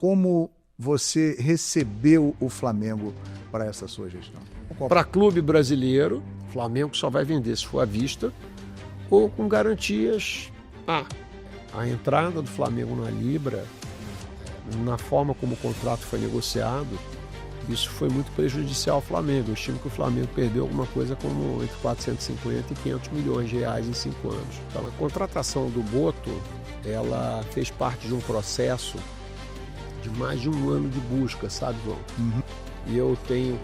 como você recebeu o Flamengo para essa sua gestão? Para clube brasileiro, o Flamengo só vai vender se for à vista ou com garantias. A entrada do Flamengo na Libra, na forma como o contrato foi negociado, isso foi muito prejudicial ao Flamengo. Eu estimo que o Flamengo perdeu alguma coisa como entre 450 e 500 milhões de reais em 5 anos. Então, a contratação do Boto, ela fez parte de um processo de mais de um ano de busca, sabe, João? Uhum. E eu tenho,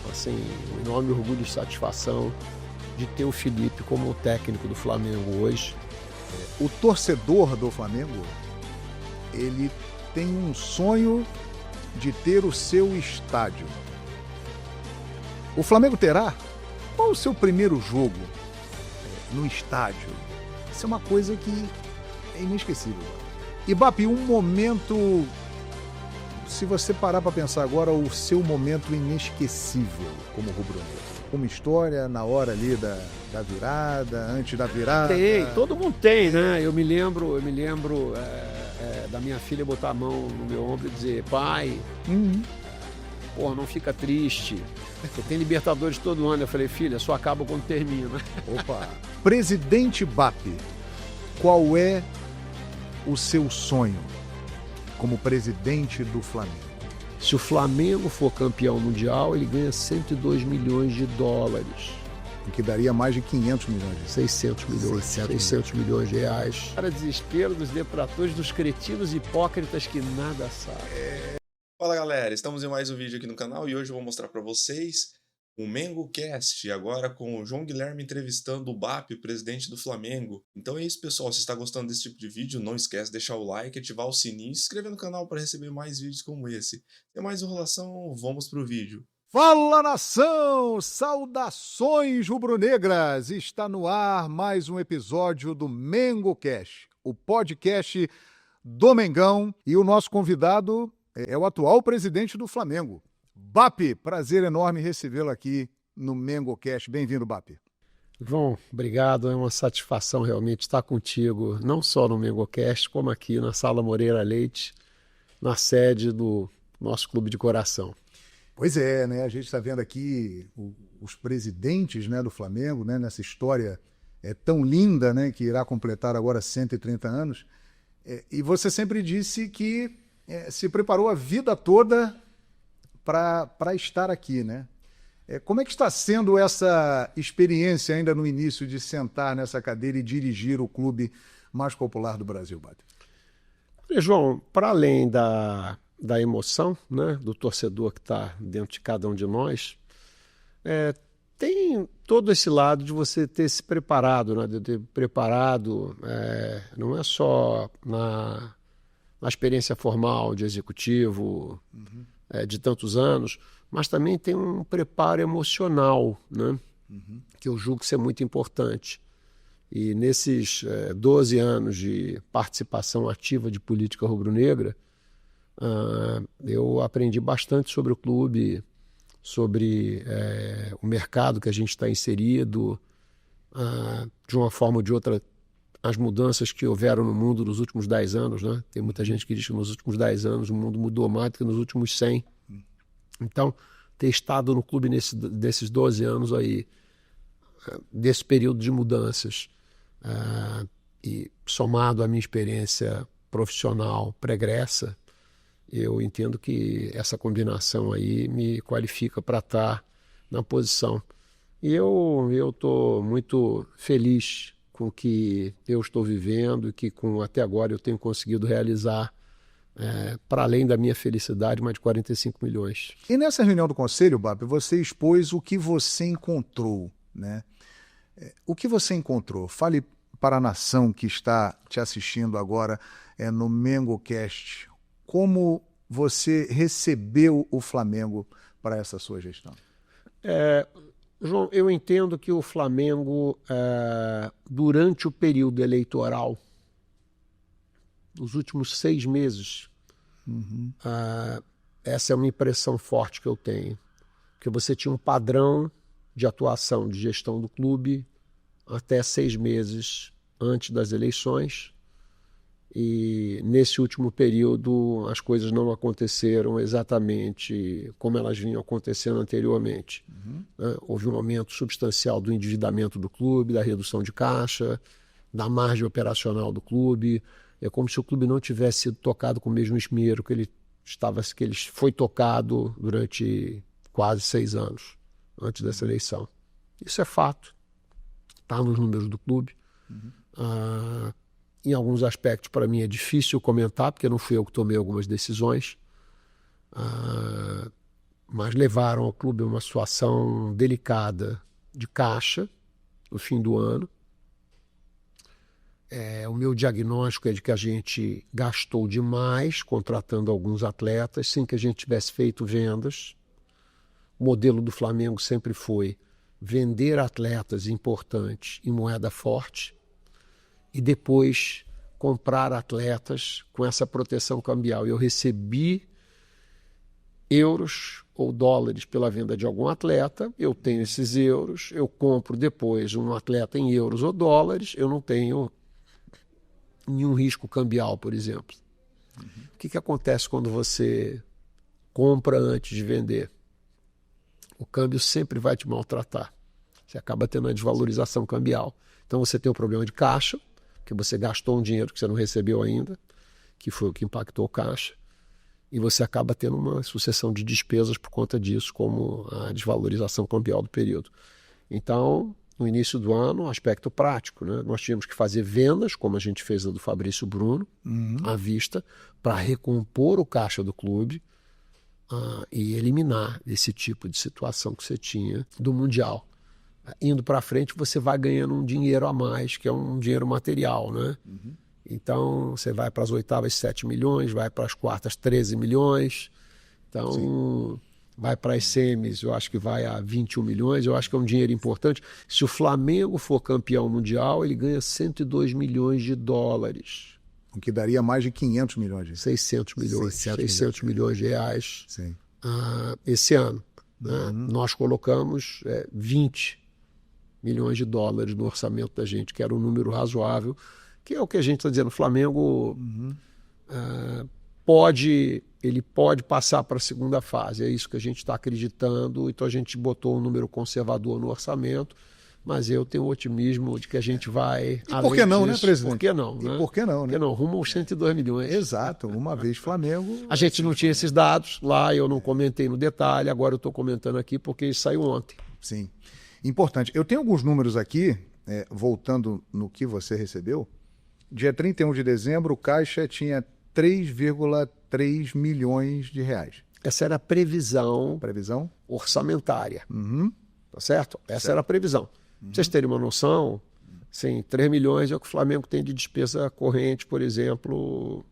assim, um enorme orgulho e satisfação de ter o Felipe como técnico do Flamengo hoje. O torcedor do Flamengo, ele tem um sonho de ter o seu estádio. O Flamengo terá? Qual o seu primeiro jogo no estádio? Isso é uma coisa que é inesquecível. E, Bap, um momento, se você parar para pensar agora, o seu momento inesquecível como rubro-negro. Uma história na hora ali da virada, antes da virada. Tem, todo mundo tem, né? Eu me lembro da minha filha botar a mão no meu ombro e dizer: pai, porra, não fica triste. Você tem Libertadores todo ano. Eu falei: filha, só acaba quando termina. Opa! Presidente Bap, qual é o seu sonho como presidente do Flamengo? Se o Flamengo for campeão mundial, ele ganha 102 milhões de dólares. O que daria mais de 500 milhões. 600 milhões. 600 milhões de reais. Para desespero dos detratores, dos cretinos hipócritas que nada sabem. Fala, galera, estamos em mais um vídeo aqui no canal e hoje eu vou mostrar para vocês o MengoCast, agora com o João Guilherme entrevistando o Bap, o presidente do Flamengo. Então é isso, pessoal, se está gostando desse tipo de vídeo, não esquece de deixar o like, ativar o sininho e se inscrever no canal para receber mais vídeos como esse. Sem mais enrolação, vamos pro vídeo. Fala, nação! Saudações rubro-negras! Está no ar mais um episódio do MengoCast, o podcast do Mengão, e o nosso convidado é o atual presidente do Flamengo, Bap. Prazer enorme recebê-lo aqui no MengoCast. Bem-vindo, Bap. João, obrigado. É uma satisfação realmente estar contigo, não só no MengoCast, como aqui na Sala Moreira Leite, na sede do nosso clube de coração. Pois é, né? A gente está vendo aqui os presidentes, né, do Flamengo, né, nessa história tão linda, né, que irá completar agora 130 anos. E você sempre disse que se preparou a vida toda para estar aqui, né? Como é que está sendo essa experiência ainda no início de sentar nessa cadeira e dirigir o clube mais popular do Brasil, Bap? João, para além da emoção, né, do torcedor que está dentro de cada um de nós, tem todo esse lado de você ter se preparado, né, de ter preparado, não é só na experiência formal de executivo, de tantos anos, mas também tem um preparo emocional, né, que eu julgo que isso é muito importante. E nesses 12 anos de participação ativa de política rubro-negra, eu aprendi bastante sobre o clube, sobre o mercado que a gente está inserido, de uma forma ou de outra, as mudanças que houveram no mundo nos últimos 10 anos, né? Tem muita gente que diz que nos últimos 10 anos o mundo mudou mais do que nos últimos 100. Então, ter estado no clube desses 12 anos aí, desse período de mudanças, e somado à minha experiência profissional pregressa, eu entendo que essa combinação aí me qualifica para estar na posição. E eu estou muito feliz com o que eu estou vivendo e que até agora eu tenho conseguido realizar, para além da minha felicidade, mais de 45 milhões. E nessa reunião do Conselho, Bap, você expôs o que você encontrou, né? O que você encontrou? Fale para a nação que está te assistindo agora no MengoCast. Como você recebeu o Flamengo para essa sua gestão? João, eu entendo que o Flamengo, durante o período eleitoral, nos últimos 6 meses, essa é uma impressão forte que eu tenho, que você tinha um padrão de atuação, de gestão do clube até 6 meses antes das eleições, E nesse último período as coisas não aconteceram exatamente como elas vinham acontecendo anteriormente. Né? Houve um aumento substancial do endividamento do clube, da redução de caixa, da margem operacional do clube. É como se o clube não tivesse sido tocado com o mesmo esmero que ele foi tocado durante quase 6 anos antes dessa eleição. Isso é fato. Está nos números do clube. Em alguns aspectos, para mim, é difícil comentar, porque não fui eu que tomei algumas decisões, mas levaram ao clube a uma situação delicada de caixa no fim do ano. O meu diagnóstico é de que a gente gastou demais contratando alguns atletas sem que a gente tivesse feito vendas. O modelo do Flamengo sempre foi vender atletas importantes em moeda forte e depois comprar atletas com essa proteção cambial. Eu recebi euros ou dólares pela venda de algum atleta, eu tenho esses euros, eu compro depois um atleta em euros ou dólares, eu não tenho nenhum risco cambial, por exemplo. O que acontece quando você compra antes de vender? O câmbio sempre vai te maltratar. Você acaba tendo uma desvalorização cambial. Então você tem um problema de caixa, que você gastou um dinheiro que você não recebeu ainda, que foi o que impactou o caixa, e você acaba tendo uma sucessão de despesas por conta disso, como a desvalorização cambial do período. Então, no início do ano, aspecto prático, né? Nós tínhamos que fazer vendas, como a gente fez a do Fabrício Bruno, à vista, para recompor o caixa do clube e eliminar esse tipo de situação que você tinha do Mundial. Indo para frente, você vai ganhando um dinheiro a mais, que é um dinheiro material, né? Então, você vai para as oitavas 7 milhões, vai para as quartas 13 milhões. Então, sim, vai para as semis, eu acho que vai a 21 milhões. Eu acho que é um dinheiro importante. Se o Flamengo for campeão mundial, ele ganha 102 milhões de dólares. O que daria mais de 500 milhões. 600 milhões. 600 milhões de reais. Sim. Esse ano. Né? Nós colocamos 20 milhões de dólares no orçamento da gente, que era um número razoável, que é o que a gente está dizendo. O Flamengo pode passar para a segunda fase, é isso que a gente está acreditando, então a gente botou um número conservador no orçamento, mas eu tenho o otimismo de que a gente vai... E por que não, disso, né, presidente? Por que não? E por que não, né? Por que não? Rumo aos 102 milhões. Exato, uma vez Flamengo... A gente não tinha esses dados lá, eu não comentei no detalhe, agora eu estou comentando aqui porque isso saiu ontem. Sim. Importante. Eu tenho alguns números aqui, voltando no que você recebeu. Dia 31 de dezembro, o Caixa tinha 3,3 milhões de reais. Essa era a previsão orçamentária. Tá certo? Essa era a previsão. Pra vocês terem uma noção, sim, 3 milhões é o que o Flamengo tem de despesa corrente, por exemplo,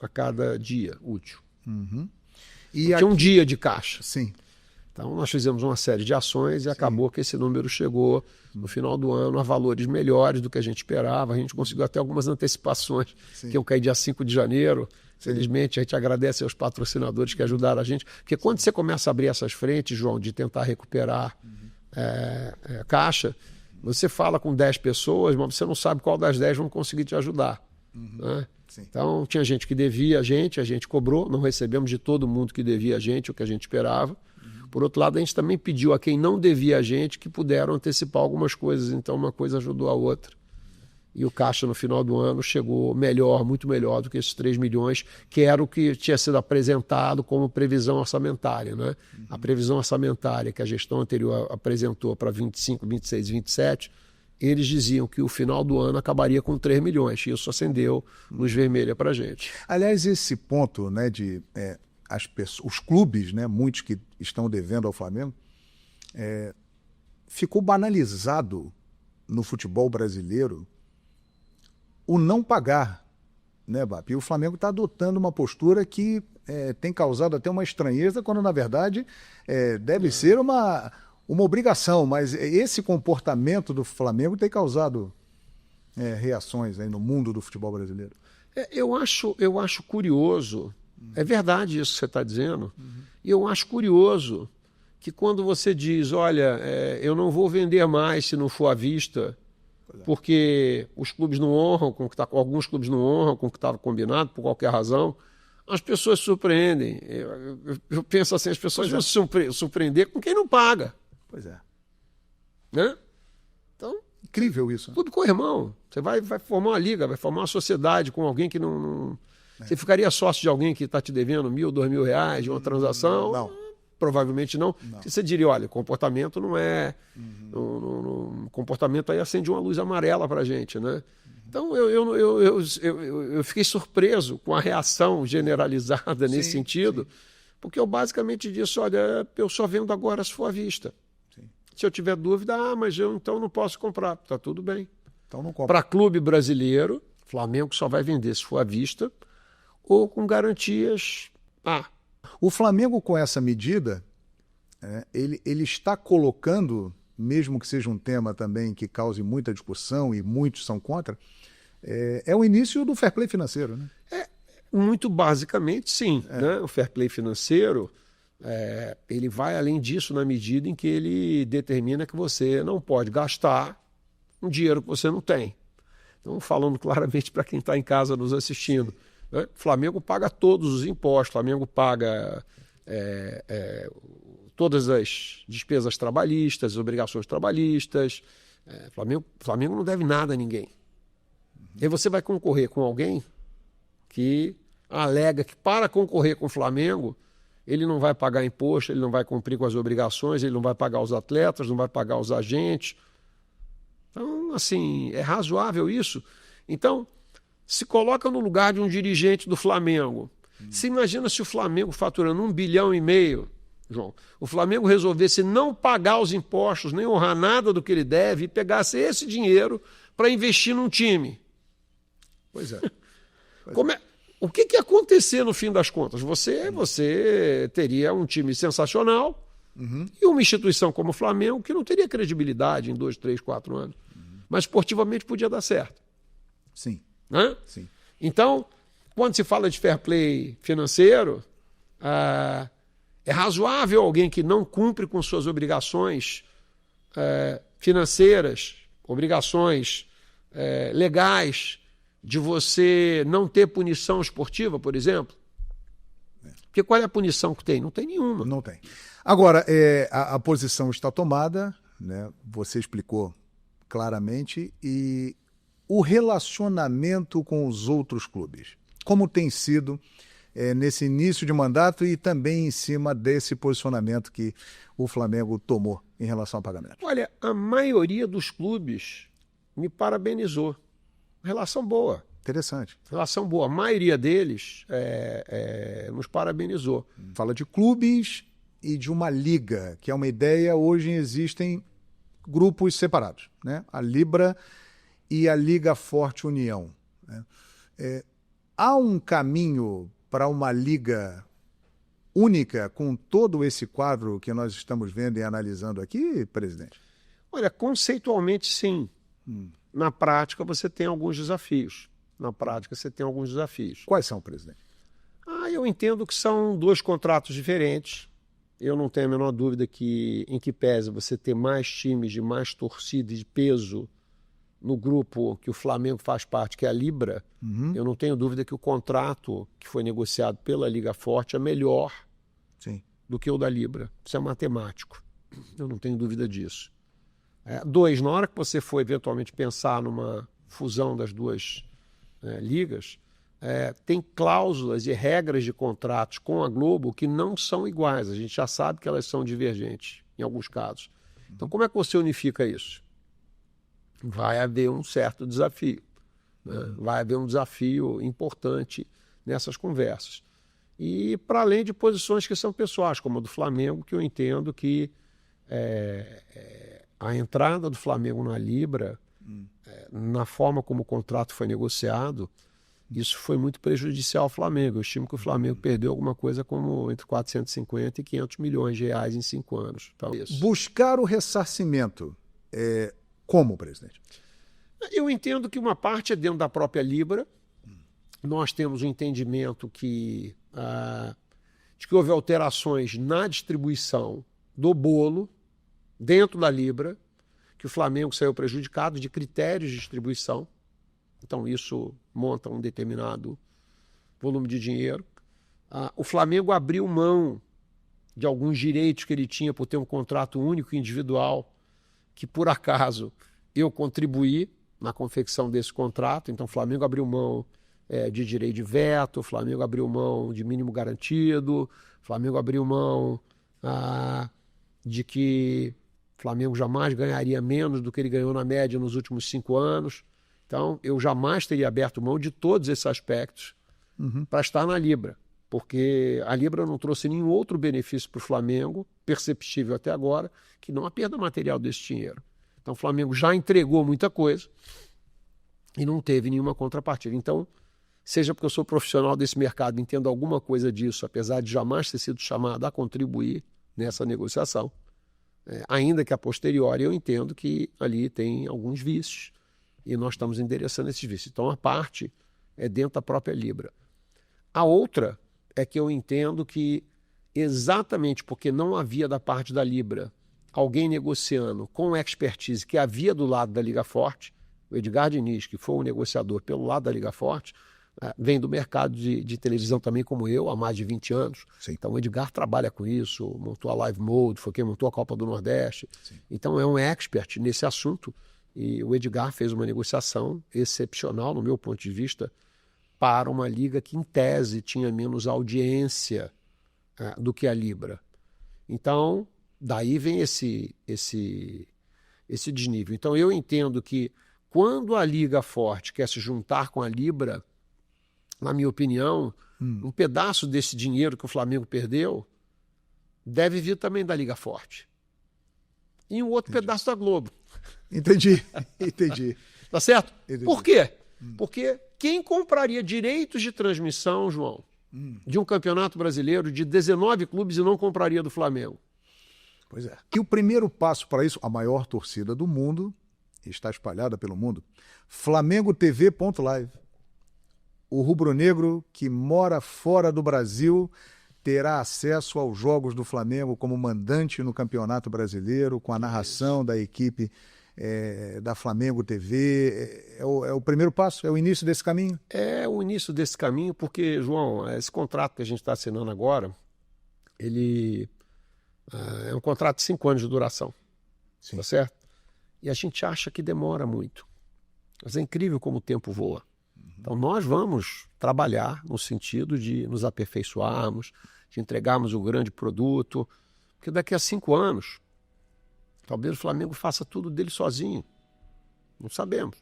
a cada dia útil. E tinha um dia de caixa. Sim. Então, nós fizemos uma série de ações e acabou que esse número chegou no final do ano a valores melhores do que a gente esperava. A gente conseguiu até algumas antecipações, que iam cair dia 5 de janeiro. Felizmente, a gente agradece aos patrocinadores que ajudaram a gente. Porque quando você começa a abrir essas frentes, João, de tentar recuperar caixa, você fala com 10 pessoas, mas você não sabe qual das 10 vão conseguir te ajudar. Né? Então, tinha gente que devia a gente cobrou, não recebemos de todo mundo que devia a gente o que a gente esperava. Por outro lado, a gente também pediu a quem não devia a gente que puderam antecipar algumas coisas, então uma coisa ajudou a outra. E o caixa no final do ano chegou melhor, muito melhor do que esses 3 milhões, que era o que tinha sido apresentado como previsão orçamentária. Né? A previsão orçamentária que a gestão anterior apresentou para 25, 26 e 27, eles diziam que o final do ano acabaria com 3 milhões, e isso acendeu luz vermelha para a gente. Aliás, esse ponto, né, de... os clubes, né, muitos que estão devendo ao Flamengo, ficou banalizado no futebol brasileiro o não pagar, né, Bap? E o Flamengo está adotando uma postura que tem causado até uma estranheza, quando na verdade deve ser uma obrigação, mas esse comportamento do Flamengo tem causado reações aí no mundo do futebol brasileiro. Eu acho curioso. É verdade isso que você está dizendo. E eu acho curioso que quando você diz, olha, eu não vou vender mais se não for à vista, porque os clubes não honram com o que tá, alguns clubes não honram com o que estava combinado, por qualquer razão. As pessoas surpreendem. Eu penso assim, as pessoas vão se surpreender com quem não paga. Pois é. Né? Então, incrível isso. Tudo com irmão. Você vai formar uma liga, vai formar uma sociedade com alguém que não... Você ficaria sócio de alguém que está te devendo R$1.000, R$2.000 de uma transação? Não. Provavelmente não. Você diria, olha, comportamento não é... comportamento aí acende uma luz amarela para a gente, né? Então, eu fiquei surpreso com a reação generalizada nesse sentido, porque eu basicamente disse, olha, eu só vendo agora se for à vista. Sim. Se eu tiver dúvida, mas eu então não posso comprar. Está tudo bem. Então não compra. Para clube brasileiro, Flamengo só vai vender se for à vista ou com garantias. O Flamengo, com essa medida, ele está colocando, mesmo que seja um tema também que cause muita discussão e muitos são contra, é o início do fair play financeiro, né? Muito basicamente, sim. Né? O fair play financeiro, ele vai além disso na medida em que ele determina que você não pode gastar um dinheiro que você não tem. Então, falando claramente para quem está em casa nos assistindo, né? O Flamengo paga todos os impostos, o Flamengo paga todas as despesas trabalhistas, as obrigações trabalhistas. Flamengo não deve nada a ninguém. E aí você vai concorrer com alguém que alega que para concorrer com o Flamengo, ele não vai pagar imposto, ele não vai cumprir com as obrigações, ele não vai pagar os atletas, não vai pagar os agentes. Então, assim, é razoável isso? Então, se coloca no lugar de um dirigente do Flamengo. Se imagina se o Flamengo faturando 1,5 bilhão, João, o Flamengo resolvesse não pagar os impostos, nem honrar nada do que ele deve e pegasse esse dinheiro para investir num time. Pois é. O que ia acontecer no fim das contas? Você teria um time sensacional e uma instituição como o Flamengo que não teria credibilidade em 2, 3, 4 anos. Mas esportivamente podia dar certo. Sim. Né? Sim. Então, quando se fala de fair play financeiro, é razoável alguém que não cumpre com suas obrigações financeiras, obrigações legais, de você não ter punição esportiva, por exemplo? Porque qual é a punição que tem? Não tem nenhuma. Não tem. Agora, a posição está tomada, né? Você explicou claramente, e o relacionamento com os outros clubes, como tem sido nesse início de mandato e também em cima desse posicionamento que o Flamengo tomou em relação ao pagamento? Olha, a maioria dos clubes me parabenizou. Relação boa. Interessante. Relação boa. A maioria deles nos parabenizou. Fala de clubes e de uma liga, que é uma ideia. Hoje existem grupos separados, né? A Libra e a Liga Forte União, né? Há um caminho para uma liga única com todo esse quadro que nós estamos vendo e analisando aqui, presidente? Olha, conceitualmente sim. Na prática, você tem alguns desafios. Quais são, presidente? Eu entendo que são 2 contratos diferentes. Eu não tenho a menor dúvida que, em que pese você ter mais times de mais torcida e de peso no grupo que o Flamengo faz parte, que é a Libra, eu não tenho dúvida que o contrato que foi negociado pela Liga Forte é melhor do que o da Libra. Isso é matemático. Eu não tenho dúvida disso. 2, na hora que você for eventualmente pensar numa fusão das 2 ligas, tem cláusulas e regras de contratos com a Globo que não são iguais. A gente já sabe que elas são divergentes em alguns casos. Então, como é que você unifica isso? Vai haver um certo desafio, né? Vai haver um desafio importante nessas conversas. E para além de posições que são pessoais, como a do Flamengo, que eu entendo que a entrada do Flamengo na Libra, na forma como o contrato foi negociado, isso foi muito prejudicial ao Flamengo. Eu estimo que o Flamengo perdeu alguma coisa como entre 450 e 500 milhões de reais em 5 anos. Então, isso. Buscar o ressarcimento, como, presidente? Eu entendo que uma parte é dentro da própria Libra. Nós temos um entendimento de que houve alterações na distribuição do bolo dentro da Libra, que o Flamengo saiu prejudicado de critérios de distribuição. Então, isso monta um determinado volume de dinheiro. O Flamengo abriu mão de alguns direitos que ele tinha por ter um contrato único e individual, que, por acaso, eu contribuí na confecção desse contrato. Então, o Flamengo abriu mão de direito de veto, o Flamengo abriu mão de mínimo garantido, o Flamengo abriu mão de que o Flamengo jamais ganharia menos do que ele ganhou na média nos últimos 5 anos. Então, eu jamais teria aberto mão de todos esses aspectos para estar na Libra, porque a Libra não trouxe nenhum outro benefício para o Flamengo, perceptível até agora, que não a perda material desse dinheiro. Então, o Flamengo já entregou muita coisa e não teve nenhuma contrapartida. Então, seja porque eu sou profissional desse mercado, entendo alguma coisa disso, apesar de jamais ter sido chamado a contribuir nessa negociação, ainda que a posteriori eu entendo que ali tem alguns vícios e nós estamos endereçando esses vícios. Então, a parte é dentro da própria Libra. A outra é que eu entendo que, exatamente porque não havia da parte da Libra alguém negociando com expertise que havia do lado da Liga Forte, o Edgar Diniz, que foi um negociador pelo lado da Liga Forte, vem do mercado de televisão também como eu, há mais de 20 anos. Sim. Então, o Edgar trabalha com isso, montou a Live Mode, foi quem montou a Copa do Nordeste. Sim. Então, é um expert nesse assunto. E o Edgar fez uma negociação excepcional, no meu ponto de vista, para uma liga que, em tese, tinha menos audiência do que a Libra. Então, daí vem esse desnível. Então, eu entendo que, quando a Liga Forte quer se juntar com a Libra, na minha opinião, um pedaço desse dinheiro que o Flamengo perdeu deve vir também da Liga Forte. E um outro pedaço da Globo. Entendi. Tá certo? Entendi. Por quê? Porque quem compraria direitos de transmissão, João, de um campeonato brasileiro de 19 clubes e não compraria do Flamengo? Pois é. E o primeiro passo para isso, a maior torcida do mundo, está espalhada pelo mundo, FlamengoTV.live. O rubro-negro que mora fora do Brasil terá acesso aos jogos do Flamengo como mandante no Campeonato Brasileiro, com a narração da equipe da Flamengo TV. É o primeiro passo? É o início desse caminho? É o início desse caminho porque, João, esse contrato que a gente está assinando agora, ele é um contrato de 5 anos de duração. Sim. Tá certo? E a gente acha que demora muito. Mas é incrível como o tempo voa. Então, nós vamos trabalhar no sentido de nos aperfeiçoarmos, de entregarmos o grande produto, porque daqui a 5 anos, talvez o Flamengo faça tudo dele sozinho. Não sabemos.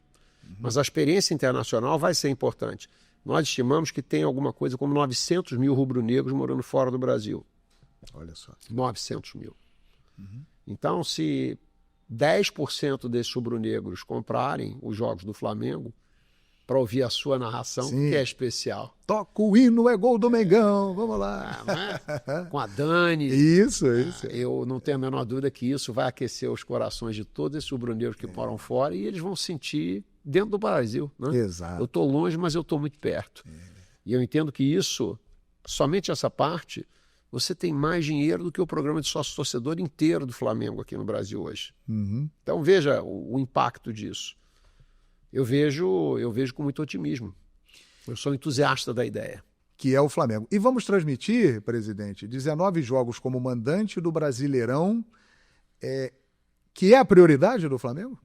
Mas a experiência internacional vai ser importante. Nós estimamos que tem alguma coisa como 900 mil rubro-negros morando fora do Brasil. Olha só. 900 mil. Então, se 10% desses rubro-negros comprarem os jogos do Flamengo, para ouvir a sua narração, Sim. que é especial. Toca o hino, é gol do Mengão, vamos lá. Com a Dani. Isso. Eu não tenho a menor dúvida que isso vai aquecer os corações de todos esses rubro-negros que moram fora e eles vão sentir dentro do Brasil. Né? Exato. Eu estou longe, mas eu estou muito perto. E eu entendo que isso, somente essa parte, você tem mais dinheiro do que o programa de sócio-torcedor inteiro do Flamengo aqui no Brasil hoje. Então veja o impacto disso. Eu vejo com muito otimismo. Eu sou entusiasta da ideia. Que é o Flamengo. E vamos transmitir, presidente, 19 jogos como mandante do Brasileirão, que é a prioridade do Flamengo?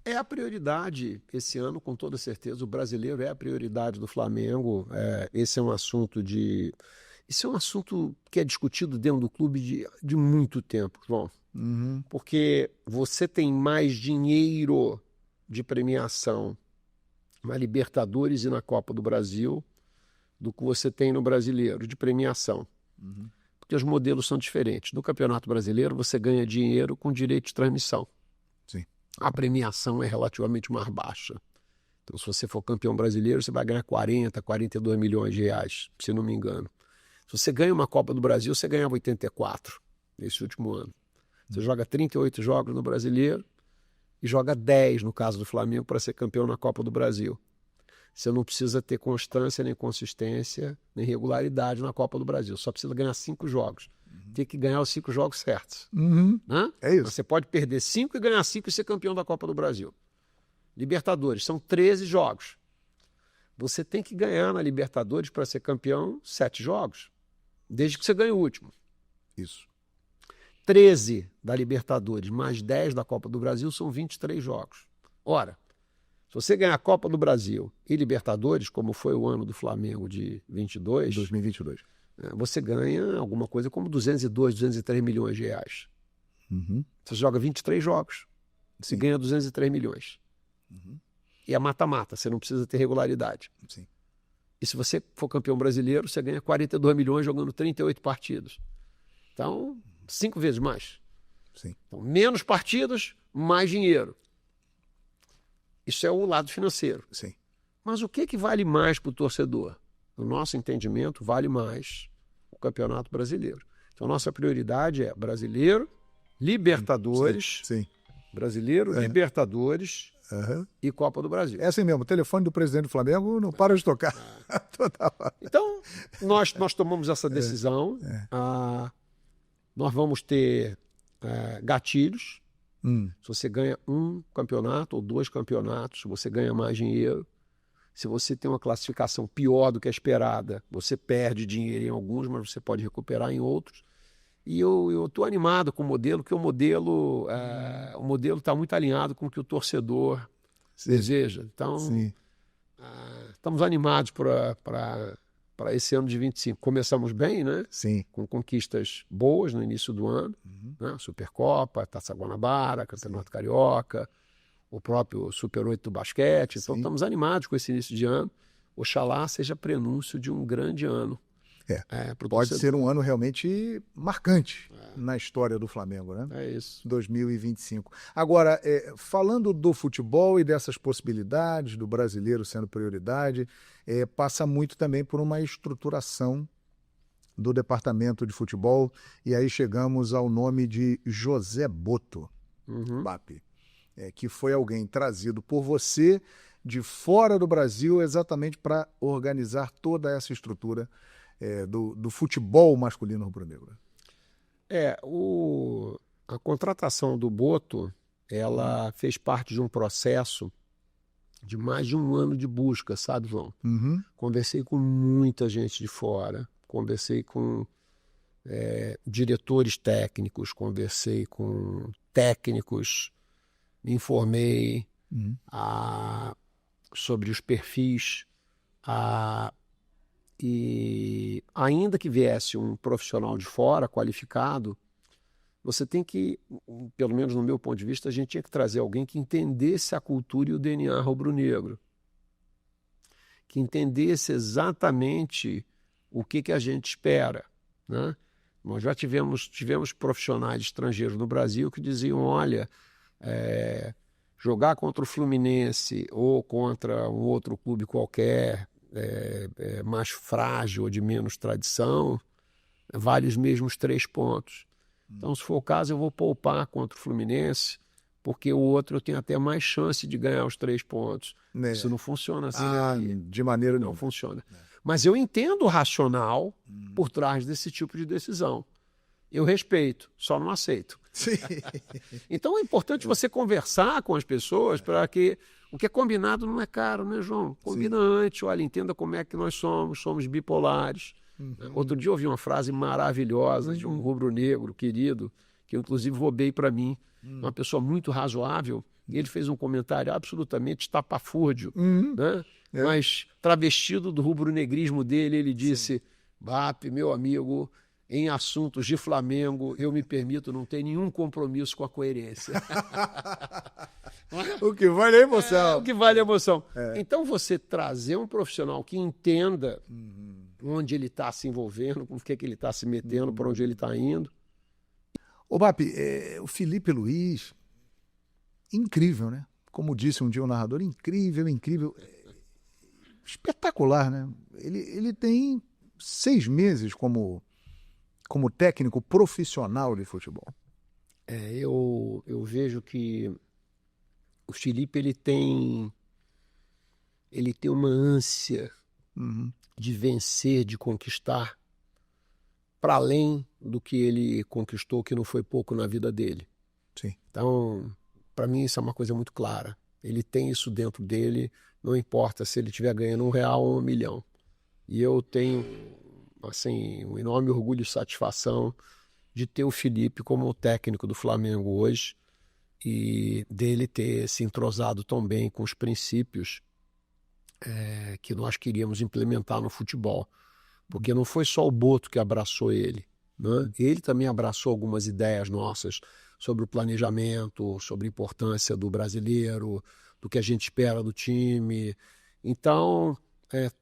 É a prioridade esse ano, com toda certeza. O brasileiro é a prioridade do Flamengo. Esse é um assunto que é discutido dentro do clube de muito tempo, João. Porque você tem mais dinheiro de premiação na Libertadores e na Copa do Brasil do que você tem no Brasileiro de premiação. Porque os modelos são diferentes. No Campeonato Brasileiro você ganha dinheiro com direito de transmissão. Sim. A premiação é relativamente mais baixa. Então, se você for campeão brasileiro, você vai ganhar 40, 42 milhões de reais, se não me engano. Se você ganha uma Copa do Brasil, você ganhava 84 nesse último ano. Você joga 38 jogos no Brasileiro e joga 10 no caso do Flamengo para ser campeão na Copa do Brasil. Você não precisa ter constância, nem consistência, nem regularidade na Copa do Brasil. Só precisa ganhar 5 jogos. Tem que ganhar os 5 jogos certos. Né? É isso. Você pode perder 5 e ganhar 5 e ser campeão da Copa do Brasil. Libertadores, são 13 jogos. Você tem que ganhar na Libertadores para ser campeão 7 jogos, desde que você ganhe o último. Isso. 13 da Libertadores mais 10 da Copa do Brasil são 23 jogos. Ora, se você ganhar a Copa do Brasil e Libertadores, como foi o ano do Flamengo de 2022, você ganha alguma coisa como 202, 203 milhões de reais. Você joga 23 jogos, você ganha 203 milhões. E é mata-mata, você não precisa ter regularidade. Sim. E se você for campeão brasileiro, você ganha 42 milhões jogando 38 partidas. Então, 5 vezes mais. Sim. Então, menos partidas, mais dinheiro. Isso é o lado financeiro. Sim. Mas o que vale mais para o torcedor? No nosso entendimento, vale mais o Campeonato Brasileiro. Então, nossa prioridade é Brasileiro, Libertadores, Sim. Brasileiro, Libertadores e Copa do Brasil. É assim mesmo, o telefone do presidente do Flamengo não para de tocar. Toda hora. Então, nós tomamos essa decisão. Nós vamos ter gatilhos. Se você ganha um campeonato ou 2 campeonatos, você ganha mais dinheiro. Se você tem uma classificação pior do que a esperada, você perde dinheiro em alguns, mas você pode recuperar em outros. E eu estou animado com o modelo, porque o modelo está muito alinhado com o que o torcedor deseja. Então, estamos animados para esse ano de 25. Começamos bem, né? Sim. Com conquistas boas no início do ano. Né? Supercopa, Taça Guanabara, Campeonato Carioca, o próprio Super 8 do basquete. Então, estamos animados com esse início de ano. Oxalá seja prenúncio de um grande ano. Pode ser um ano realmente marcante na história do Flamengo, né? É isso. 2025. Agora, falando do futebol e dessas possibilidades, do brasileiro sendo prioridade, passa muito também por uma estruturação do departamento de futebol, e aí chegamos ao nome de José Botto, BAP, que foi alguém trazido por você de fora do Brasil exatamente para organizar toda essa estrutura do futebol masculino rubro-negro. A contratação do Botto, ela fez parte de um processo de mais de um ano de busca, sabe, João? Conversei com muita gente de fora, conversei com diretores técnicos, conversei com técnicos, me informei sobre os perfis, e ainda que viesse um profissional de fora, qualificado, você tem que, pelo menos no meu ponto de vista, a gente tinha que trazer alguém que entendesse a cultura e o DNA rubro-negro, que entendesse exatamente o que a gente espera, né? Nós já tivemos profissionais estrangeiros no Brasil que diziam, olha, jogar contra o Fluminense ou contra um outro clube qualquer, mais frágil ou de menos tradição, vale os mesmos 3 pontos. Então, se for o caso, eu vou poupar contra o Fluminense, porque o outro eu tenho até mais chance de ganhar os 3 pontos. Isso não funciona assim. De maneira não funciona. Mas eu entendo o racional por trás desse tipo de decisão. Eu respeito, só não aceito. Sim. Então é importante você conversar com as pessoas para que o que é combinado não é caro, né, João? Combina antes, olha, entenda como é que nós somos bipolares. Outro dia eu ouvi uma frase maravilhosa de um rubro-negro querido, que eu inclusive roubei para mim, uma pessoa muito razoável, e ele fez um comentário absolutamente estapafúrdio, né? Mas travestido do rubro-negrismo dele, ele disse, BAP, meu amigo, em assuntos de Flamengo, eu me permito não ter nenhum compromisso com a coerência. O que vale é a emoção. O que vale é a emoção. Então, você trazer um profissional que entenda onde ele está se envolvendo, com o que ele está se metendo, para onde ele está indo. Ô, BAP, o Felipe Luiz, incrível, né? Como disse um dia o narrador, incrível. Espetacular, né? Ele tem 6 meses como técnico profissional de futebol. Eu vejo que o Felipe ele tem uma ânsia de vencer, de conquistar, para além do que ele conquistou, que não foi pouco na vida dele. Sim. Então, para mim, isso é uma coisa muito clara. Ele tem isso dentro dele, não importa se ele estiver ganhando R$1 ou R$1 milhão. E eu tenho, assim, um enorme orgulho e satisfação de ter o Felipe como técnico do Flamengo hoje e dele ter se entrosado tão bem com os princípios que nós queríamos implementar no futebol. Porque não foi só o Boto que abraçou ele, né? Ele também abraçou algumas ideias nossas sobre o planejamento, sobre a importância do brasileiro, do que a gente espera do time. Então,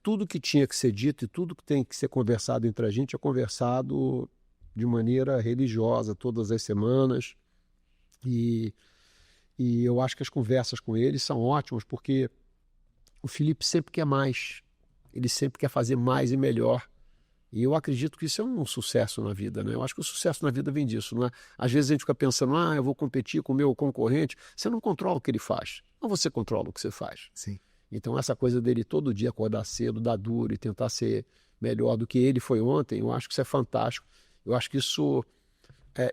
tudo que tinha que ser dito e tudo que tem que ser conversado entre a gente é conversado de maneira religiosa todas as semanas. E eu acho que as conversas com ele são ótimas, porque o Felipe sempre quer mais. Ele sempre quer fazer mais e melhor. E eu acredito que isso é um sucesso na vida, né? Eu acho que o sucesso na vida vem disso, não é? Às vezes a gente fica pensando, eu vou competir com o meu concorrente. Você não controla o que ele faz, mas você controla o que você faz. Sim. Então essa coisa dele todo dia acordar cedo, dar duro e tentar ser melhor do que ele foi ontem, eu acho que isso é fantástico. Eu acho que isso,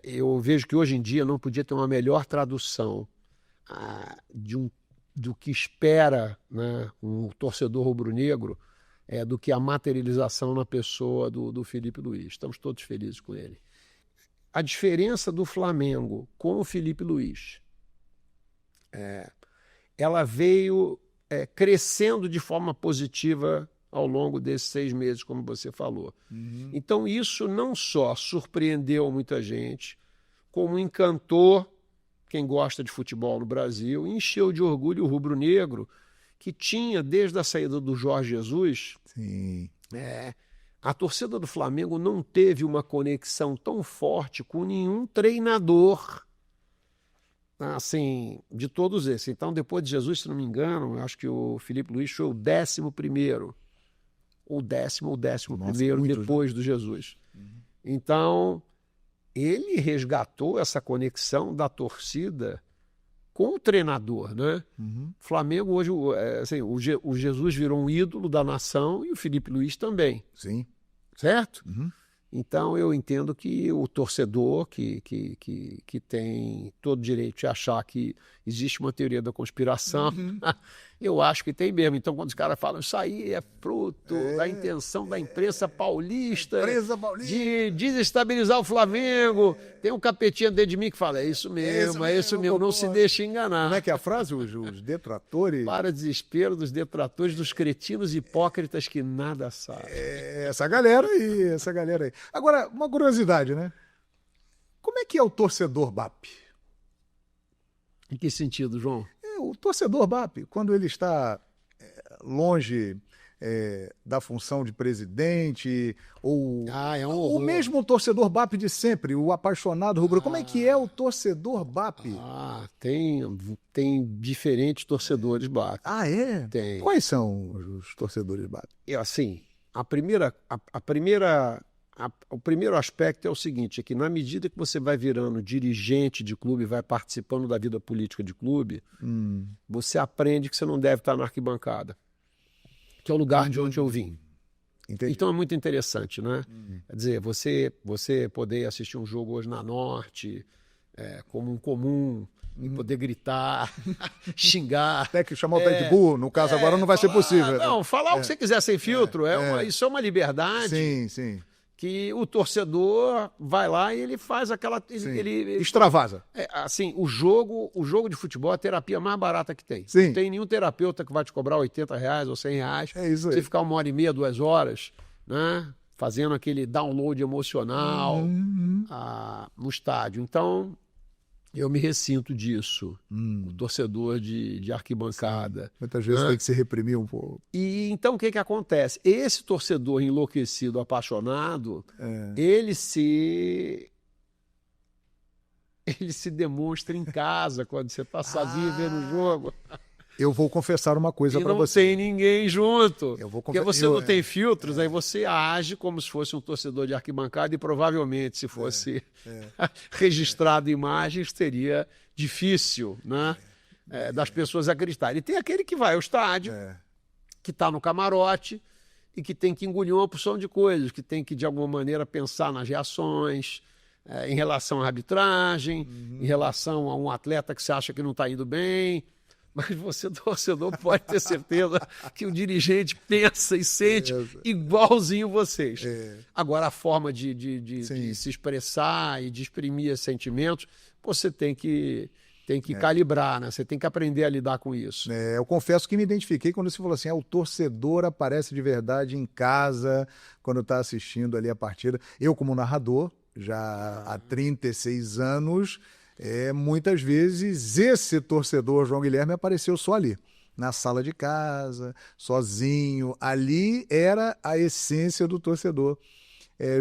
eu vejo que hoje em dia não podia ter uma melhor tradução do que espera, né, um torcedor rubro-negro, do que a materialização na pessoa do Felipe Luiz. Estamos todos felizes com ele. A diferença do Flamengo com o Felipe Luiz, ela veio crescendo de forma positiva ao longo desses 6 meses, como você falou. Uhum. Então isso não só surpreendeu muita gente, como encantou quem gosta de futebol no Brasil, e encheu de orgulho o rubro-negro, que tinha, desde a saída do Jorge Jesus, Sim. A torcida do Flamengo não teve uma conexão tão forte com nenhum treinador, assim, de todos esses. Então, depois de Jesus, se não me engano, eu acho que o Felipe Luiz foi o 11º, ou 10º ou 11º depois do Jesus. Uhum. Então, ele resgatou essa conexão da torcida com o treinador, né? Uhum. Flamengo hoje, assim, o Jesus virou um ídolo da nação e o Felipe Luiz também. Sim. Certo? Uhum. Então eu entendo que o torcedor que tem todo o direito de achar que existe uma teoria da conspiração, eu acho que tem mesmo. Então quando os caras falam isso aí é fruto da intenção da imprensa paulista, de desestabilizar o Flamengo, tem um capetinha dentro de mim que fala, é isso mesmo, não se deixe enganar. Como é que é a frase? Os detratores... Para desespero dos detratores, dos cretinos hipócritas que nada sabem. Essa galera aí. Agora, uma curiosidade, né? Como é que é o torcedor BAP? Em que sentido, João? O torcedor BAP, quando ele está longe da função de presidente, ou o mesmo torcedor BAP de sempre, o apaixonado rubro. Como é que é o torcedor BAP? Tem diferentes torcedores BAP. Ah, é? Tem. Quais são os torcedores BAP? Assim, o primeiro aspecto é o seguinte, é que na medida que você vai virando dirigente de clube, vai participando da vida política de clube, você aprende que você não deve estar na arquibancada, que é o lugar de onde eu vim. Entendi. Então é muito interessante, né? Quer dizer, você poder assistir um jogo hoje na Norte, como um comum, e poder gritar, xingar. Até que chamar o Ted Bull, no caso agora não vai ser possível. Não, falar o que você quiser sem filtro, isso é uma liberdade. Sim, sim. Que o torcedor vai lá e ele faz aquela... Ele extravasa. Assim, o jogo de futebol é a terapia mais barata que tem. Sim. Não tem nenhum terapeuta que vai te cobrar R$80 ou R$100. É isso aí. Você ficar 1h30, 2 horas, né? Fazendo aquele download emocional no estádio. Então, eu me ressinto disso. O torcedor de arquibancada. Sim. Muitas vezes tem que se reprimir um pouco. E então o que acontece? Esse torcedor enlouquecido, apaixonado, ele se demonstra em casa quando você está sozinho vendo o jogo. Eu vou confessar uma coisa para você. Não tem ninguém junto. Porque você não tem filtros, aí você age como se fosse um torcedor de arquibancada e provavelmente, se fosse registrado imagens, seria difícil, né? Das pessoas acreditarem. E tem aquele que vai ao estádio, que está no camarote e que tem que engolir uma porção de coisas, que tem que, de alguma maneira, pensar nas reações, em relação à arbitragem, em relação a um atleta que você acha que não está indo bem. Mas você, torcedor, pode ter certeza que o dirigente pensa e sente igualzinho vocês. Agora, a forma de se expressar e de exprimir sentimentos, você tem que calibrar, né? Você tem que aprender a lidar com isso. Eu confesso que me identifiquei quando você falou assim, o torcedor aparece de verdade em casa, quando está assistindo ali a partida. Eu, como narrador, já há 36 anos... muitas vezes esse torcedor João Guilherme apareceu só ali, na sala de casa, sozinho. Ali era a essência do torcedor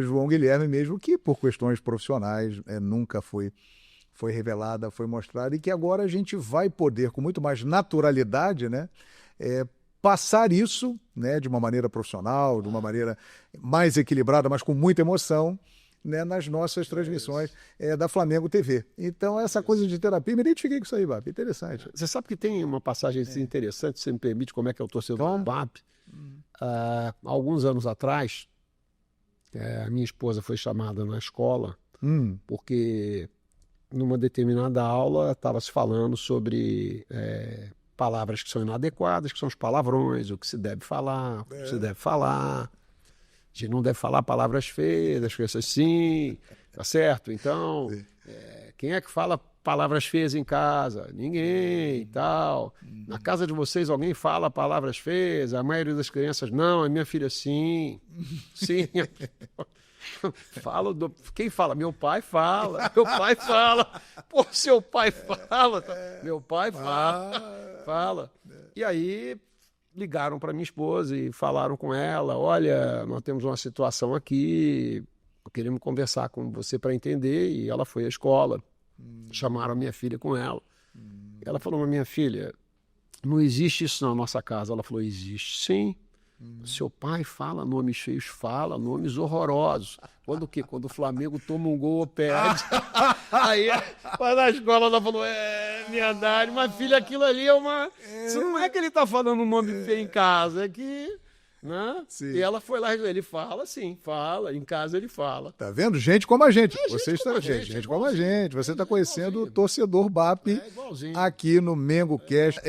João Guilherme mesmo, que por questões profissionais nunca foi revelada, foi mostrada, e que agora a gente vai poder, com muito mais naturalidade, né, passar isso, né, de uma maneira profissional, de uma maneira mais equilibrada, mas com muita emoção, né, nas nossas transmissões da Flamengo TV. Então, essa coisa de terapia, me identifiquei com isso aí, BAP. Interessante. Você sabe que tem uma passagem interessante, se me permite, como é que é o torcedor do BAP. Alguns anos atrás, a minha esposa foi chamada na escola, porque numa determinada aula estava se falando sobre palavras que são inadequadas, que são os palavrões, o que se deve falar, o que se deve falar. A gente não deve falar palavras feias, as crianças sim, tá certo? Então, quem é que fala palavras feias em casa? Ninguém e tal. Na casa de vocês alguém fala palavras feias? A maioria das crianças não, a minha filha sim. Sim. Quem fala? Meu pai fala. Meu pai fala. Pô, seu pai fala. Meu pai fala. E aí... ligaram para minha esposa e falaram com ela, olha, nós temos uma situação aqui, queremos conversar com você para entender, e ela foi à escola, chamaram a minha filha com ela. Ela falou, mas minha filha, não existe isso na nossa casa. Ela falou, existe sim. Seu pai fala nomes feios, fala nomes horrorosos. Quando o quê? Quando o Flamengo toma um gol ou perde. Aí, na escola, ela falou, minha Dani, mas filha, aquilo ali é uma... Isso não é que ele tá falando um nome feio em casa, é que... Né? E ela foi lá, ele fala sim, fala, em casa ele fala. Tá vendo? Gente como a gente. Gente como a gente. Você está conhecendo o torcedor BAP aqui no Mengo Cast.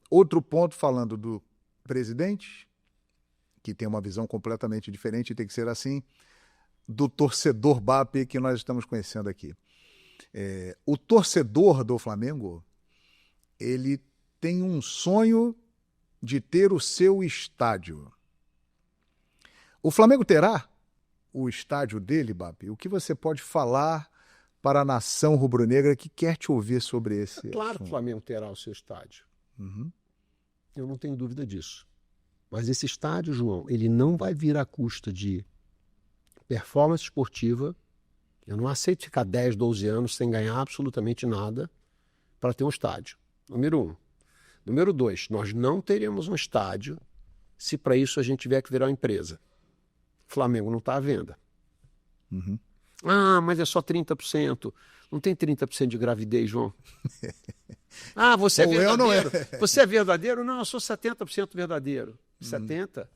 Outro ponto, falando do presidente, que tem uma visão completamente diferente, e tem que ser assim, do torcedor BAP que nós estamos conhecendo aqui. O torcedor do Flamengo, ele tem um sonho de ter o seu estádio. O Flamengo terá o estádio dele, BAP? O que você pode falar para a nação rubro-negra que quer te ouvir sobre esse Claro assunto? Que o Flamengo terá o seu estádio. Eu não tenho dúvida disso. Mas esse estádio, João, ele não vai vir à custa de performance esportiva. Eu não aceito ficar 10, 12 anos sem ganhar absolutamente nada para ter um estádio. Número 1. Número 2, nós não teremos um estádio se para isso a gente tiver que virar uma empresa. O Flamengo não está à venda. Mas é só 30%. Não tem 30% de gravidez, João. Você é verdadeiro. Você é verdadeiro? Não, eu sou 70% verdadeiro. 70%?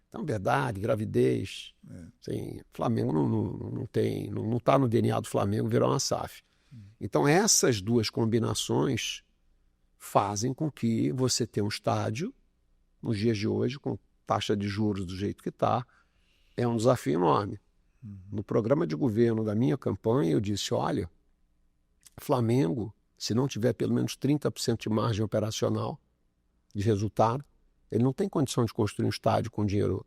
Então, verdade, gravidez. Sim, Flamengo não está no DNA do Flamengo virar uma SAF. Então, essas duas combinações fazem com que você tenha um estádio, nos dias de hoje, com taxa de juros do jeito que está, é um desafio enorme. No programa de governo da minha campanha, eu disse, olha, Flamengo, se não tiver pelo menos 30% de margem operacional de resultado, ele não tem condição de construir um estádio com dinheiro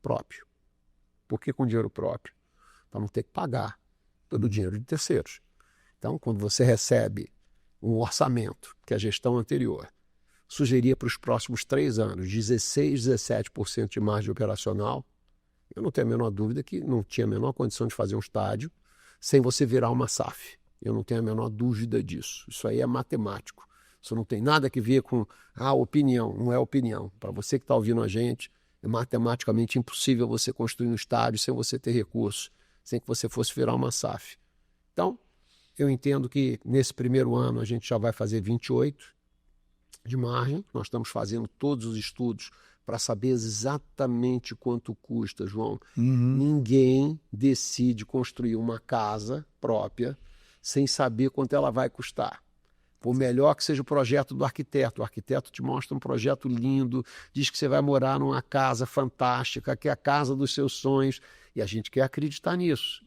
próprio. Por que com dinheiro próprio? Para não ter que pagar pelo dinheiro de terceiros. Então, quando você recebe um orçamento que a gestão anterior sugeria para os próximos 3 anos 16, 17% de margem operacional, eu não tenho a menor dúvida que não tinha a menor condição de fazer um estádio sem você virar uma SAF. Eu não tenho a menor dúvida disso. Isso aí é matemático. Isso não tem nada a ver com opinião. Não é opinião. Para você que está ouvindo a gente, é matematicamente impossível você construir um estádio sem você ter recursos, sem que você fosse virar uma SAF. Então, eu entendo que nesse primeiro ano a gente já vai fazer 28 de margem. Nós estamos fazendo todos os estudos para saber exatamente quanto custa, João. Ninguém decide construir uma casa própria sem saber quanto ela vai custar. Por melhor que seja o projeto do arquiteto. O arquiteto te mostra um projeto lindo, diz que você vai morar numa casa fantástica, que é a casa dos seus sonhos. E a gente quer acreditar nisso.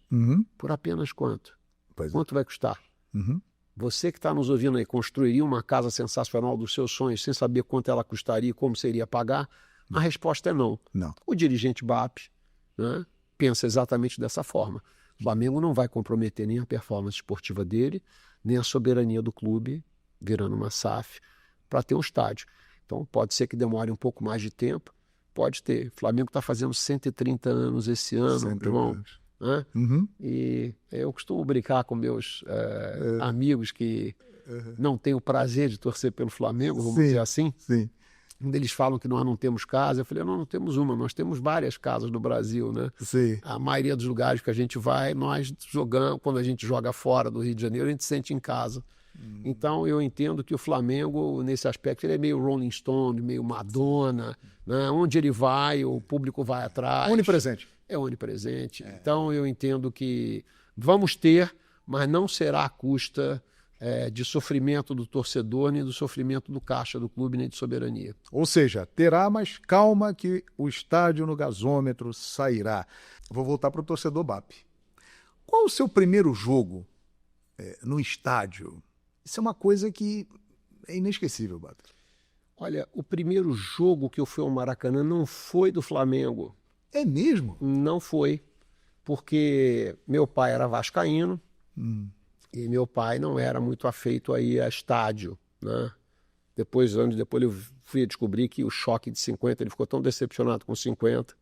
Por apenas quanto? Quanto vai custar? Você que está nos ouvindo aí, construiria uma casa sensacional dos seus sonhos sem saber quanto ela custaria e como seria pagar? A resposta é não. O dirigente BAP, né, pensa exatamente dessa forma. O Flamengo não vai comprometer nem a performance esportiva dele, nem a soberania do clube, virando uma SAF, para ter um estádio. Então pode ser que demore um pouco mais de tempo, pode ter. O Flamengo está fazendo 130 anos esse ano, João. Né? E eu costumo brincar com meus amigos que não têm o prazer de torcer pelo Flamengo, vamos dizer assim. Um deles falam que nós não temos casa. Eu falei, não temos uma, nós temos várias casas no Brasil, né? A maioria dos lugares que a gente vai, nós jogamos, quando a gente joga fora do Rio de Janeiro, a gente se sente em casa. Então eu entendo que o Flamengo, nesse aspecto, ele é meio Rolling Stone, meio Madonna, né? Onde ele vai, o público vai atrás. Onipresente. É onipresente. Então eu entendo que vamos ter, mas não será à custa de sofrimento do torcedor, nem do sofrimento do caixa do clube, nem de soberania. Ou seja, terá, mas calma que o estádio no gasômetro sairá. Vou voltar para o torcedor BAP. Qual o seu primeiro jogo no estádio? Isso é uma coisa que é inesquecível, BAP. Olha, o primeiro jogo que eu fui ao Maracanã não foi do Flamengo. É mesmo? Não foi, porque meu pai era vascaíno, e meu pai não era muito afeito a ir a estádio, né? Anos depois eu fui descobrir que o choque de 50, ele ficou tão decepcionado com 50,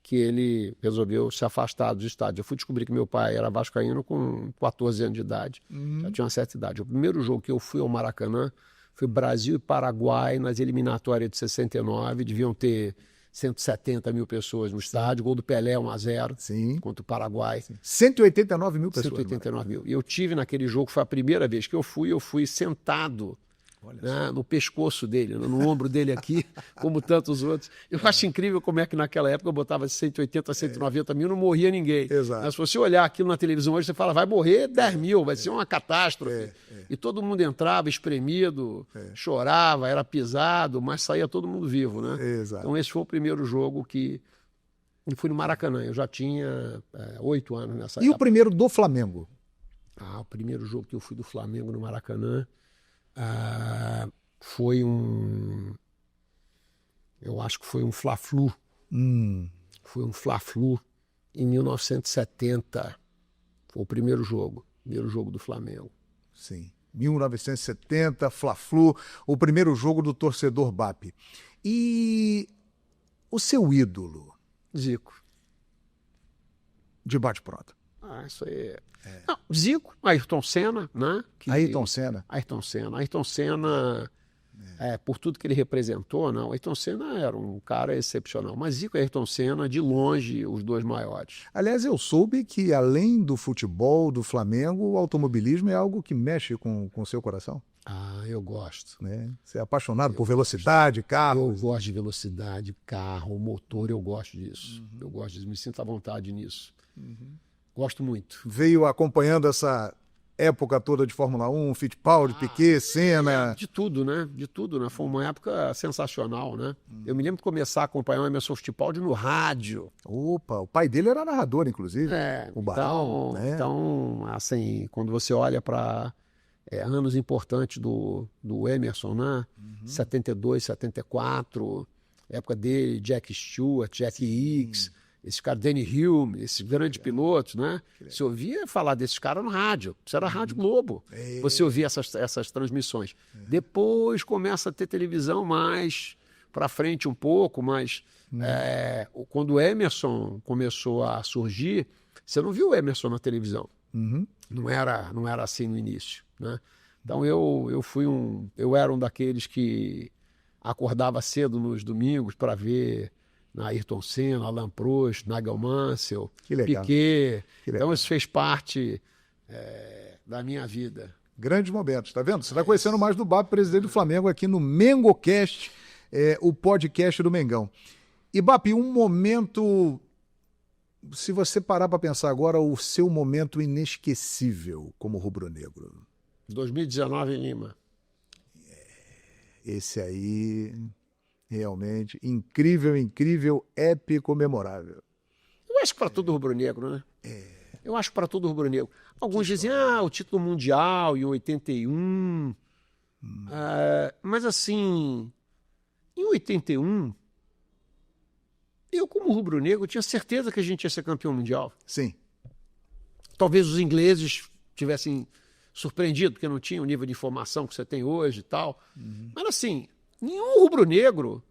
que ele resolveu se afastar dos estádios. Eu fui descobrir que meu pai era vascaíno com 14 anos de idade, já tinha uma certa idade. O primeiro jogo que eu fui ao Maracanã foi Brasil e Paraguai, nas eliminatórias de 69, deviam ter 170 mil pessoas no estádio, gol do Pelé 1-0 contra o Paraguai. 189 mil pessoas. 189 mil. E eu tive naquele jogo, foi a primeira vez que eu fui sentado, né, no pescoço dele, no ombro dele aqui, como tantos outros. Eu acho incrível como é que naquela época eu botava 180, 190 mil, não morria ninguém. Exato. Mas se você olhar aquilo na televisão hoje, você fala, vai morrer 10 mil, vai ser uma catástrofe. E todo mundo entrava espremido, chorava, era pisado, mas saía todo mundo vivo, né? Exato. Então esse foi o primeiro jogo que eu fui no Maracanã. Eu já tinha 8 anos nessa época. E o primeiro do Flamengo? O primeiro jogo que eu fui do Flamengo no Maracanã foi eu acho que foi um Fla-Flu. Foi um Fla-Flu em 1970. Foi o primeiro jogo do Flamengo. Sim, 1970, Fla-Flu, o primeiro jogo do torcedor BAP. E o seu ídolo? Zico. De bate-pronto. Isso aí. Não, Zico, Ayrton Senna, né? Ayrton Senna. Ayrton Senna, por tudo que ele representou, não. Ayrton Senna era um cara excepcional. Mas Zico e Ayrton Senna, de longe, os dois maiores. Aliás, eu soube que, além do futebol, do Flamengo, o automobilismo é algo que mexe com o seu coração. Eu gosto. Né? Você é apaixonado por velocidade, carro? Eu gosto de velocidade, carro, motor, eu gosto disso. Eu gosto disso, me sinto à vontade nisso. Gosto muito. Veio acompanhando essa época toda de Fórmula 1, Fittipaldi, Piquet, Senna... De tudo, né? De tudo, né? Foi uma época sensacional, né? Eu me lembro de começar a acompanhar o Emerson Fittipaldi no rádio. Opa, o pai dele era narrador, inclusive. O Barão, né? Então, assim, quando você olha para anos importantes do Emerson, né? 72, 74, época dele, Jack Stewart, Jack Hicks... Esse cara, Danny Hulme, esses grandes pilotos, né? Você ouvia falar desses caras no rádio. Isso era a Rádio Globo. Você ouvia essas transmissões. Depois começa a ter televisão mais para frente um pouco, mas quando o Emerson começou a surgir, você não viu o Emerson na televisão. Não era assim no início, né? Então eu era um daqueles que acordava cedo nos domingos para ver Ayrton Senna, Alain Prost, Nigel Mansell, Piquet. Então isso fez parte da minha vida. Grandes momentos, tá vendo? Você está conhecendo mais do BAP, presidente do Flamengo, aqui no MengoCast. o podcast do Mengão. Ibape, um momento, se você parar para pensar agora, o seu momento inesquecível como rubro-negro. 2019 em Lima. Esse aí, realmente, incrível, épico, memorável. Eu acho que para todo rubro-negro, né? Eu acho para todo rubro-negro. Alguns dizem, o título mundial em 81. Mas assim, em 81, eu como rubro-negro tinha certeza que a gente ia ser campeão mundial. Sim. Talvez os ingleses tivessem surpreendido, porque não tinha o nível de informação que você tem hoje e tal. Mas assim, nenhum rubro-negro,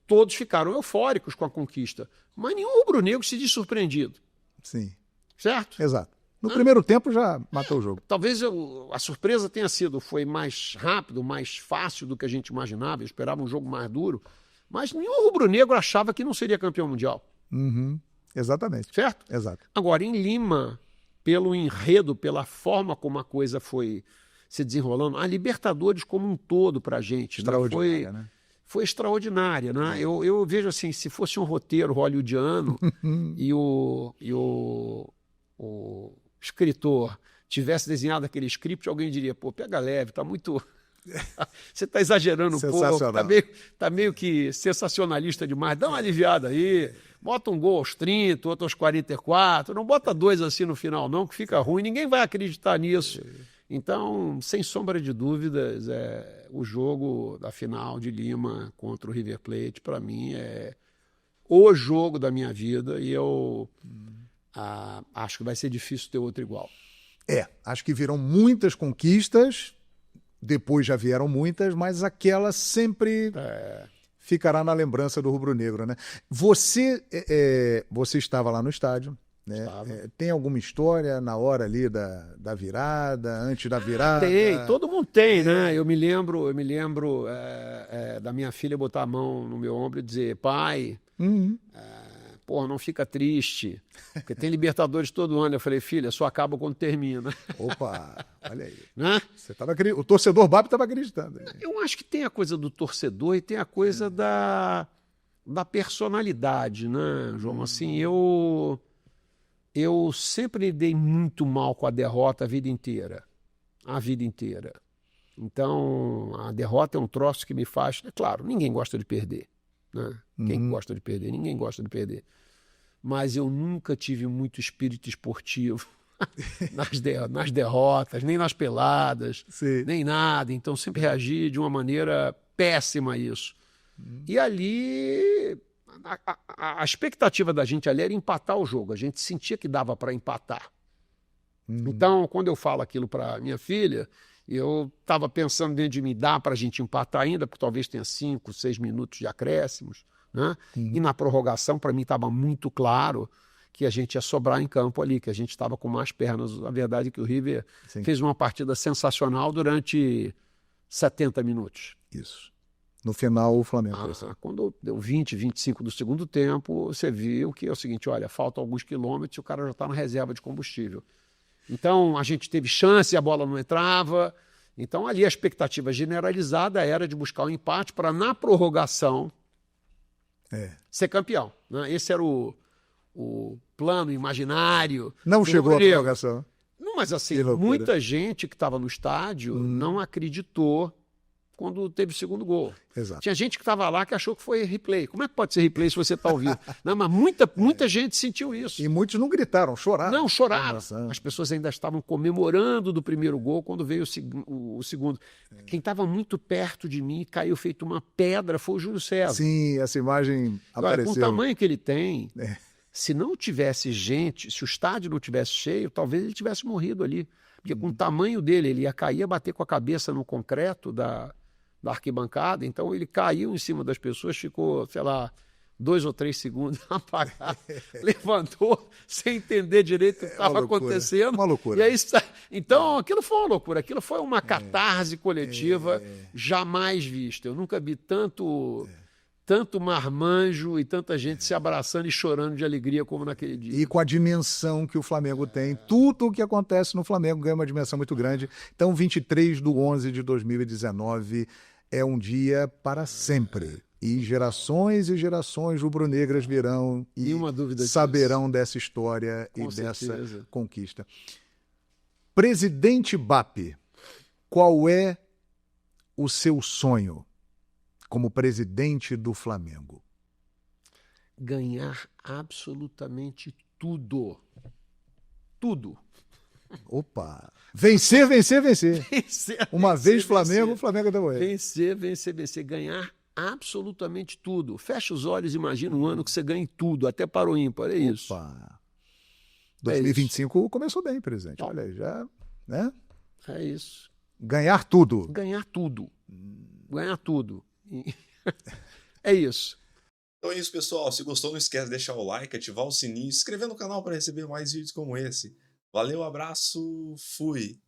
todos ficaram eufóricos com a conquista, mas nenhum rubro-negro se diz surpreendido. Sim. Certo? Exato. No primeiro tempo já matou o jogo. Talvez a surpresa foi mais rápido, mais fácil do que a gente imaginava. Eu esperava um jogo mais duro, mas nenhum rubro-negro achava que não seria campeão mundial. Exatamente. Certo? Exato. Agora, em Lima, pelo enredo, pela forma como a coisa foi se desenrolando, a Libertadores como um todo para a gente, extraordinária, né? Foi extraordinária, né? Eu vejo assim, se fosse um roteiro hollywoodiano e o escritor tivesse desenhado aquele script, alguém diria, pô, pega leve, tá muito... Você está exagerando um pouco, tá meio que sensacionalista demais, dá uma aliviada aí, bota um gol aos 30, outro aos 44, não bota 2 assim no final não, que fica ruim, ninguém vai acreditar nisso. Então, sem sombra de dúvidas, o jogo da final de Lima contra o River Plate, para mim, é o jogo da minha vida e eu acho que vai ser difícil ter outro igual. Acho que virão muitas conquistas, depois já vieram muitas, mas aquela sempre ficará na lembrança do rubro-negro, né? Você estava lá no estádio, né? Tem alguma história na hora ali da virada, antes da virada? Tem, todo mundo tem, né? Eu me lembro da minha filha botar a mão no meu ombro e dizer, pai, porra, não fica triste, porque tem Libertadores todo ano. Eu falei, filha, só acaba quando termina. Opa, olha aí. Né? O torcedor Bap estava acreditando. Eu acho que tem a coisa do torcedor e tem a coisa da personalidade, né, João? Assim, eu sempre lidei muito mal com a derrota a vida inteira. Então, a derrota é um troço que me faz... Claro, ninguém gosta de perder. Né? Quem gosta de perder? Ninguém gosta de perder. Mas eu nunca tive muito espírito esportivo nas derrotas, nem nas peladas, nem nada. Então, sempre reagi de uma maneira péssima a isso. E ali... A expectativa da gente ali era empatar o jogo. A gente sentia que dava para empatar. Então, quando eu falo aquilo para minha filha, eu estava pensando dentro de mim, dá para a gente empatar ainda, porque talvez tenha 5, 6 minutos de acréscimos. Né? E na prorrogação, para mim, estava muito claro que a gente ia sobrar em campo ali, que a gente estava com mais pernas. A verdade é que o River fez uma partida sensacional durante 70 minutos. Isso. No final, o Flamengo. Quando deu 20, 25 do segundo tempo, você viu que é o seguinte, olha, faltam alguns quilômetros e o cara já está na reserva de combustível. Então, a gente teve chance e a bola não entrava. Então, ali a expectativa generalizada era de buscar um empate para, na prorrogação, ser campeão. Né? Esse era o plano imaginário. Não chegou a prorrogação. Não, mas assim, muita gente que estava no estádio não acreditou quando teve o segundo gol. Exato. Tinha gente que estava lá que achou que foi replay. Como é que pode ser replay se você está ao vivo? Não, mas muita gente sentiu isso. E muitos não gritaram, choraram. Não, choraram. As pessoas ainda estavam comemorando do primeiro gol quando veio o segundo. Quem estava muito perto de mim, caiu feito uma pedra, foi o Júlio César. Sim, essa imagem apareceu. Com o tamanho que ele tem, se não tivesse gente, se o estádio não tivesse cheio, talvez ele tivesse morrido ali. Porque com o tamanho dele, ele ia cair, ia bater com a cabeça no concreto da arquibancada, então ele caiu em cima das pessoas, ficou, sei lá, 2 ou 3 segundos apagado, levantou sem entender direito o que estava acontecendo. Uma loucura. E aí, então, aquilo foi uma loucura, aquilo foi uma catarse coletiva jamais vista. Eu nunca vi tanto marmanjo e tanta gente se abraçando e chorando de alegria como naquele dia. E com a dimensão que o Flamengo tem, tudo o que acontece no Flamengo ganha uma dimensão muito grande. Então, 23/11/2019, é um dia para sempre. E gerações rubro-negras virão e Nenhuma dúvida saberão dessa história Com e certeza. dessa conquista. Presidente BAP, qual é o seu sonho como presidente do Flamengo? Ganhar absolutamente tudo. Tudo. Opa! Vencer, vencer, vencer. Uma vencer, vez Flamengo, vencer. Flamengo da Boa. Vencer, vencer, vencer. Ganhar absolutamente tudo. Fecha os olhos e imagina um ano que você ganhe tudo, até para o ímpar. É isso. Opa! 2025 começou bem, presidente. Olha aí, já, né? É isso. Ganhar tudo. Ganhar tudo. Ganhar tudo. É isso. Então é isso, pessoal. Se gostou, não esquece de deixar o like, ativar o sininho, se inscrever no canal para receber mais vídeos como esse. Valeu, abraço, fui!